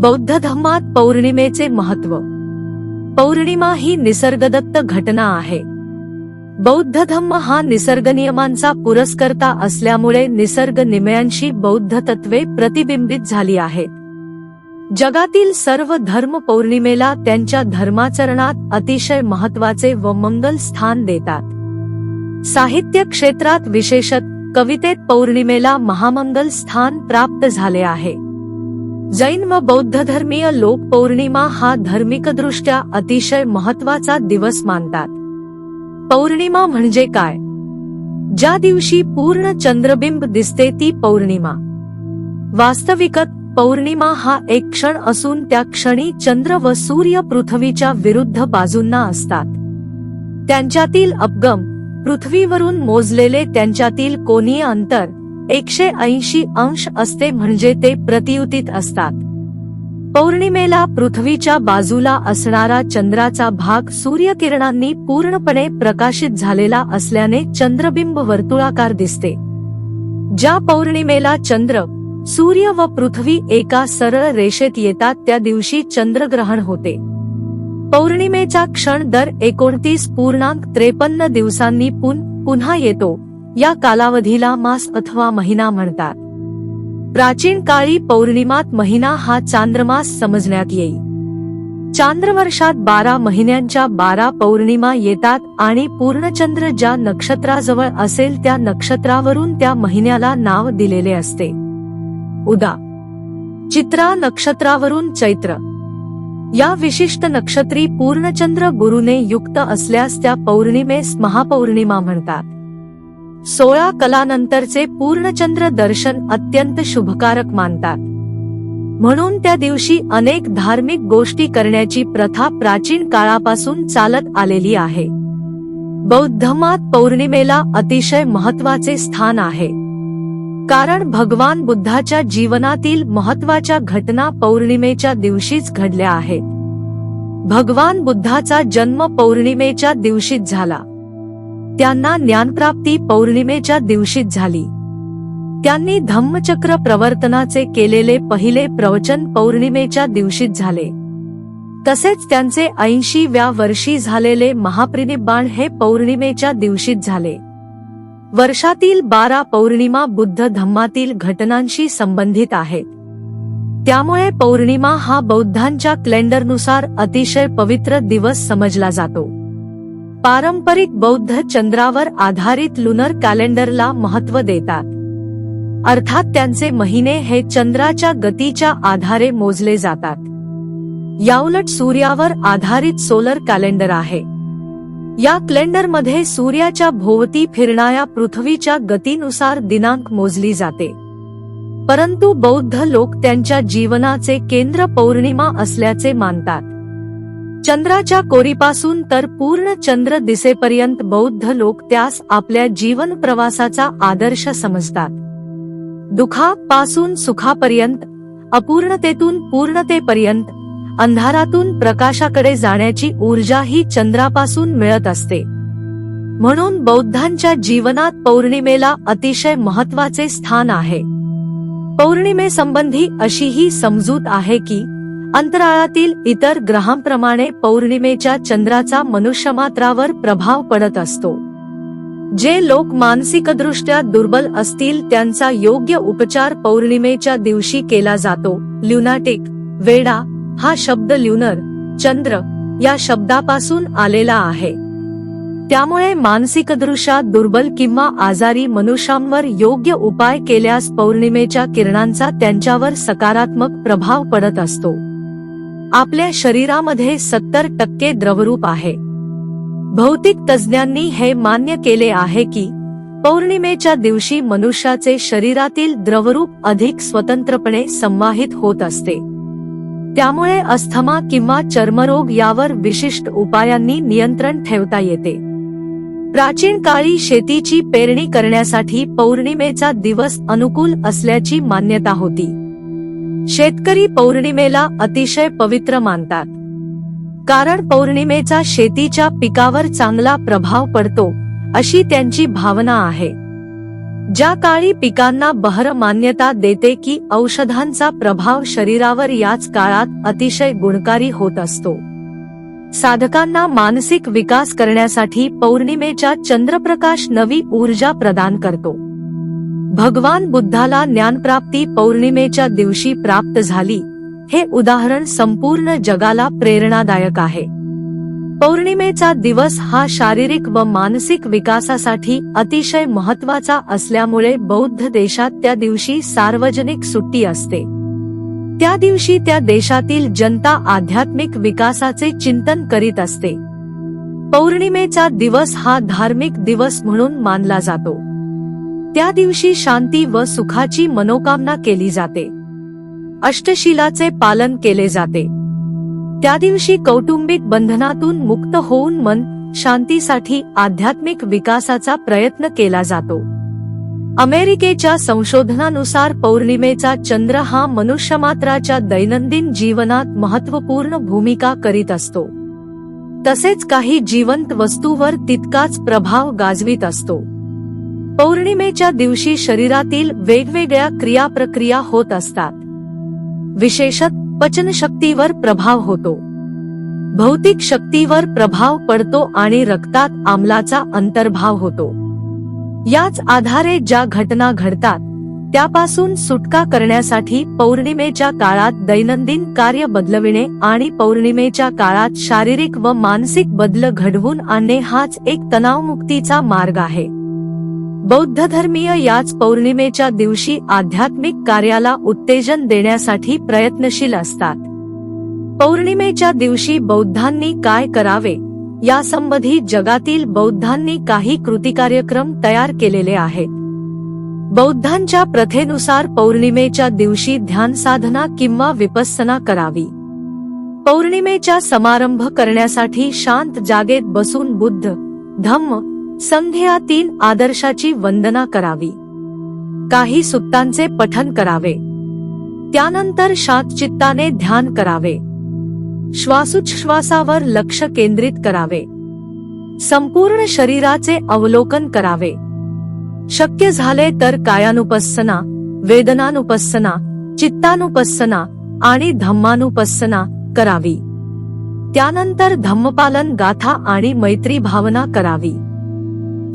बौद्ध धर्मात पौर्णिमेचे महत्त्व. पौर्णिमा ही निसर्गदत्त घटना आहे. बौद्ध धम्म हा निसर्गनियमांचा पुरस्कर्ता असल्यामुळे निसर्ग नियमांशी बौद्ध तत्त्वे प्रतिबिंबित झाली आहेत. जगातील सर्व धर्म पौर्णिमेला त्यांच्या धर्माचरणात अतिशय महत्त्वाचे व मंगल स्थान देतात. साहित्य क्षेत्रात विशेषतः कवितेत पौर्णिमेला महामंगल स्थान प्राप्त झाले आहे. जैन व बौद्ध धर्मीय लोक पौर्णिमा हा धार्मिकदृष्ट्या अतिशय महत्त्वाचा दिवस मानतात. पौर्णिमा म्हणजे काय? ज्या दिवशी पूर्ण चंद्रबिंब दिसते ती पौर्णिमा. वास्तविकत पौर्णिमा हा एक क्षण असून त्या क्षणी चंद्र व सूर्य पृथ्वीच्या विरुद्ध बाजूंना असतात. त्यांच्यातील अपगम, पृथ्वीवरून मोजलेले त्यांच्यातील कोनीय अंतर 180 अंश असते, म्हणजे ते प्रतियुतीत असतात. पौर्णिमेला पृथ्वीच्या बाजूला असणारा चंद्राचा भाग सूर्यकिरणांनी पूर्णपणे प्रकाशित झालेला असल्याने चंद्रबिंब वर्तुळाकार दिसते. ज्या पौर्णिमेला चंद्र, सूर्य व पृथ्वी एका सरळ रेषेत येतात त्या दिवशी चंद्रग्रहण होते. पौर्णिमेचा क्षण दर 29.53 दिवसांनी पुन्हा येतो. या कालावधीला मास अथवा महिना म्हणतात. प्राचीन काळी पौर्णिमात महिना हा चांद्रमास समजण्यात येई. चांद्रवर्षात 12 महिन्यांच्या 12 पौर्णिमा येतात आणि पूर्णचंद्र ज्या नक्षत्राजवळ असेल त्या नक्षत्रावरून त्या महिन्याला नाव दिलेले असते. उदा. चित्रा नक्षत्रावरून चैत्र. या विशिष्ट नक्षत्री पूर्णचंद्र गुरुने युक्त असल्यास त्या पौर्णिमेस महापौर्णिमा म्हणतात. 16 कलानंतरचे पूर्णचंद्र दर्शन अत्यंत शुभकारक मानतात. म्हणून त्या दिवशी अनेक धार्मिक गोष्टी करण्याची प्रथा प्राचीन काळापासून चालत आलेली आहे. बौद्ध धर्मात पौर्णिमेला अतिशय महत्त्वाचे स्थान आहे. कारण भगवान बुद्धाच्या जीवनातील महत्त्वाच्या घटना पौर्णिमेच्या दिवशीच घडल्या आहेत. भगवान बुद्धाचा जन्म पौर्णिमेच्या दिवशीच झाला. त्यांना ज्ञानप्राप्ती पौर्णिमेच्या दिवशीच झाली. त्यांनी धम्मचक्र प्रवर्तनाचे केलेले पहिले प्रवचन पौर्णिमेच्या दिवशीच झाले. तसेच त्यांचे 80व्या वर्षी झालेले महापरिनिब्बाण हे पौर्णिमेच्या दिवशीच झाले. वर्षातील 12 पौर्णिमा बुद्ध धम्मातील घटनांशी संबंधित आहेत. त्यामुळे पौर्णिमा हा बौद्धांच्या कॅलेंडरनुसार अतिशय पवित्र दिवस समजला जातो. पारंपरिक बौद्ध चंद्रावर आधारित लुनर कॅलेंडरला महत्त्व देतात. अर्थात त्यांचे महिने हे चंद्राच्या गतीच्या आधारे मोजले जातात. याउलट सूर्यावर आधारित सोलर कॅलेंडर आहे. या कॅलेंडरमध्ये सूर्याच्या भोवती फिरणाऱ्या पृथ्वीच्या गतीनुसार दिनांक मोजली जाते. परंतु बौद्ध लोक त्यांच्या जीवनाचे केंद्र पौर्णिमा असल्याचे मानतात. चंद्राच्या कोरीपासून तर पूर्ण चंद्र दिसेपर्यंत बौद्ध लोक त्यास आपल्या जीवन प्रवासाचा आदर्श समजतात. दुःखापासून सुखापर्यंत, अपूर्णतेतून पूर्णतेपर्यंत, अंधारातून प्रकाशाकडे जाण्याची ऊर्जा ही चंद्रापासून मिळत असते. म्हणून बौद्धांच्या जीवनात पौर्णिमेला अतिशय महत्त्वाचे स्थान आहे. पौर्णिमेसंबंधी अशी ही समजूत आहे की अंतराळातील इतर ग्रहांप्रमाणे पौर्णिमेच्या चंद्राचा मनुष्यमात्रावर प्रभाव पडत असतो. जे लोक मानसिकदृष्ट्या दुर्बल असतील त्यांचा योग्य उपचार पौर्णिमेच्या दिवशी केला जातो. ल्युनाटिक, वेडा हा शब्द ल्युनर, चंद्र या शब्दापासून आलेला आहे. त्यामुळे मानसिकदृष्ट्या दुर्बल किंवा आजारी मनुष्यांवर योग्य उपाय केल्यास पौर्णिमेच्या किरणांचा त्यांच्यावर सकारात्मक प्रभाव पडत असतो. आपल्या शरीरामध्ये 70% द्रवरूप आहे. भौतिक तज्ज्ञांनी हे मान्य केले आहे की पौर्णिमेच्या दिवशी मनुष्याचे शरीरातील द्रवरूप अधिक स्वतंत्रपणे संवाहित होत असते. त्यामुळे अस्थमा किंवा चर्मरोग यावर विशिष्ट उपायांनी नियंत्रण ठेवता येते. प्राचीन काळी शेतीची पेरणी करण्यासाठी पौर्णिमेचा दिवस अनुकूल असल्याची मान्यता होती. शेतकरी पौर्णिमेला अतिशय पवित्र मानतात. कारण पौर्णिमेचा शेतीच्या पिकावर चांगला प्रभाव पडतो अशी त्यांची भावना आहे. ज्या काळी पिकांना बहर मान्यता देते की औषधांचा प्रभाव शरीरावर याच काळात अतिशय गुणकारी होत असतो. साधकांना मानसिक विकास करण्यासाठी पौर्णिमेचा चंद्रप्रकाश नवी ऊर्जा प्रदान करतो. भगवान बुद्धाला ज्ञानप्राप्ती पौर्णिमेच्या दिवशी प्राप्त झाली, हे उदाहरण संपूर्ण जगाला प्रेरणादायक आहे. पौर्णिमेचा दिवस हा शारीरिक व मानसिक विकासासाठी अतिशय महत्त्वाचा असल्यामुळे बौद्ध देशात त्या दिवशी सार्वजनिक सुट्टी असते. त्या दिवशी त्या देशातील जनता आध्यात्मिक विकासाचे चिंतन करीत असते. पौर्णिमेचा दिवस हा धार्मिक दिवस म्हणून मानला जातो. त्या दिवशी शांती व सुखाची मनोकामना केली जाते. अष्टशिलाचे पालन केले जाते. त्या दिवशी कौटुंबिक बंधनातून मुक्त होऊन मन शांतीसाठी आध्यात्मिक विकासाचा प्रयत्न केला जातो. अमेरिकेच्या संशोधनानुसार पौर्णिमेचा चंद्र हा मनुष्यमात्राच्या दैनंदिन जीवनात महत्त्वपूर्ण भूमिका करीत असतो. तसेच काही जिवंत वस्तूवर तितकाच प्रभाव गाजवीत असतो. पौर्णिमेच्या दिवशी शरीरातील वेगवेगळ्या क्रियाप्रक्रिया होत असतात. विशेषतः पचनशक्तीवर प्रभाव होतो, भौतिक शक्तीवर प्रभाव पडतो आणि रक्तात आम्लाचा अंतर्भाव होतो. याच आधारे ज्या घटना घडतात त्यापासून सुटका करण्यासाठी पौर्णिमेच्या काळात दैनंदिन कार्य बदलविणे आणि पौर्णिमेच्या काळात शारीरिक व मानसिक बदल घडवून आणणे हाच एक तणावमुक्तीचा मार्ग आहे. बौद्ध धर्मीय याच पौर्णिमेच्या दिवशी आध्यात्मिक कार्याला उत्तेजन देण्यासाठी प्रयत्नशील असतात. पौर्णिमेच्या दिवशी बौद्धांनी काय करावे यासंबंधी जगातील बौद्धांनी काही कृतिकार्यक्रम तयार केलेले आहेत. बौद्धांच्या प्रथेनुसार पौर्णिमेच्या दिवशी ध्यान साधना किंवा विपස්සना करावी. पौर्णिमेचा समारंभ करण्यासाठी शांत जागेत बसून बुद्ध, धम्म, संघ या 3 आदर्शाची वंदना करावी. काही सुत्तांचे पठण करावे. त्यानंतर शांत चित्ताने ध्यान करावे. श्वासोच्छ्वासावर लक्ष केंद्रित करावे. संपूर्ण शरीराचे अवलोकन करावे. शक्य झाले तर कायानुपස්සना, वेदनानुपස්සना, चित्तानुपස්සना आणि धम्मानुपස්සना करावी. त्यानंतर धम्मपालन गाथा आणि मैत्री भावना करावी.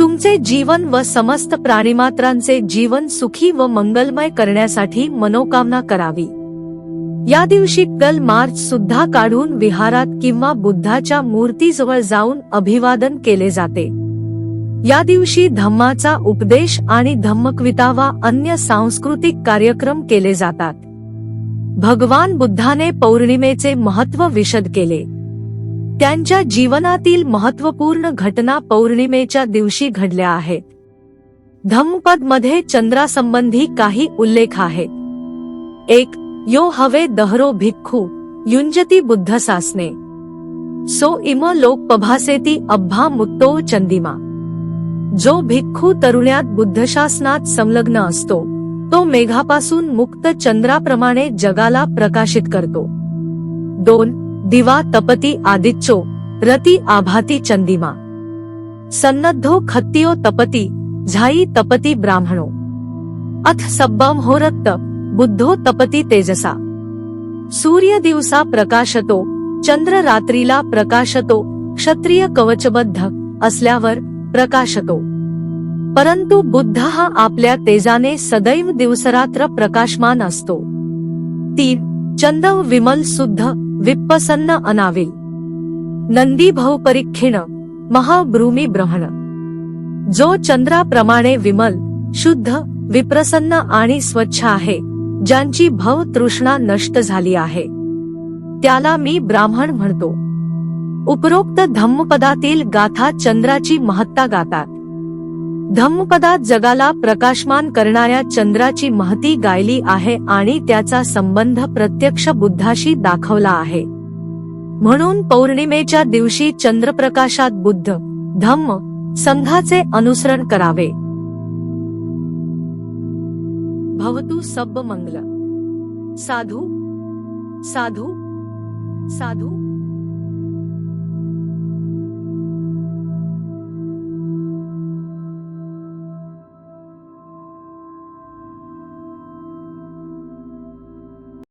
तुमचे जीवन व समस्त प्राणिमात्रांचे जीवन सुखी व मंगलमय करण्यासाठी मनोकामना करावी. या दिवशी गल मार्च सुद्धा काढून विहारात किंवा बुद्धाच्या मूर्तीजवळ जाऊन अभिवादन केले जाते. या दिवशी धम्माचा उपदेश आणि धम्मकविता वा अन्य सांस्कृतिक कार्यक्रम केले जातात. भगवान बुद्धाने पौर्णिमेचे महत्त्व विशद केले. त्यांच्या जीवनातील महत्त्वपूर्ण घटना पौर्णिमेच्या दिवशी घडल्या आहेत. धम्मपद मध्ये चंद्रासंबंधी काही उल्लेख आहेत. 1. यो हवे दहरो भिक्खू युंजती बुद्ध सासने सो इम लोक पभासेती अब्भा मुत्तो चंदिमा. जो भिक्खू तरुण्यात बुद्धशासनात संलग्न असतो तो मेघापासून मुक्त चंद्राप्रमाणे जगाला प्रकाशित करतो. 2. दिवा तपती आदित्यो रती आभाती चंदिमा सन्नद्धो खत्तियो तपती झाई तपती ब्राह्मणो अथ सब्बम होरत्त बुद्धो तपती तेजसा. सूर्य दिवसा प्रकाशतो, चंद्र रात्रीला प्रकाशतो, क्षत्रिय कवचबद्ध असल्यावर प्रकाशतो. परंतु बुद्ध हा आपल्या तेजाने सदैव दिवसरात्र प्रकाशमान असतो. 3. चंदव विमल शुद्ध विप्रसन्न अनाविल नंदी भवपरीक्षिण महाभ्रूमी ब्रह्मण. जो चंद्राप्रमाणे विमल, शुद्ध, विप्रसन्न आणि स्वच्छ आहे, ज्यांची भव तृष्णा नष्ट झाली आहे, त्याला मी ब्राह्मण म्हणतो. उपरोक्त धम्मपदातील गाथा चंद्राची महत्ता गातात. धम्मपदात जगाला प्रकाशमान करणाऱ्या चंद्राची महती गायली आहे आणि त्याचा संबंध प्रत्यक्ष बुद्धाशी दाखवला आहे. म्हणून पौर्णिमेच्या दिवशी चंद्रप्रकाशात बुद्ध, धम्म, संघाचे अनुसरण करावे. भवतु सब्ब मंगल. साधू साधू साधू.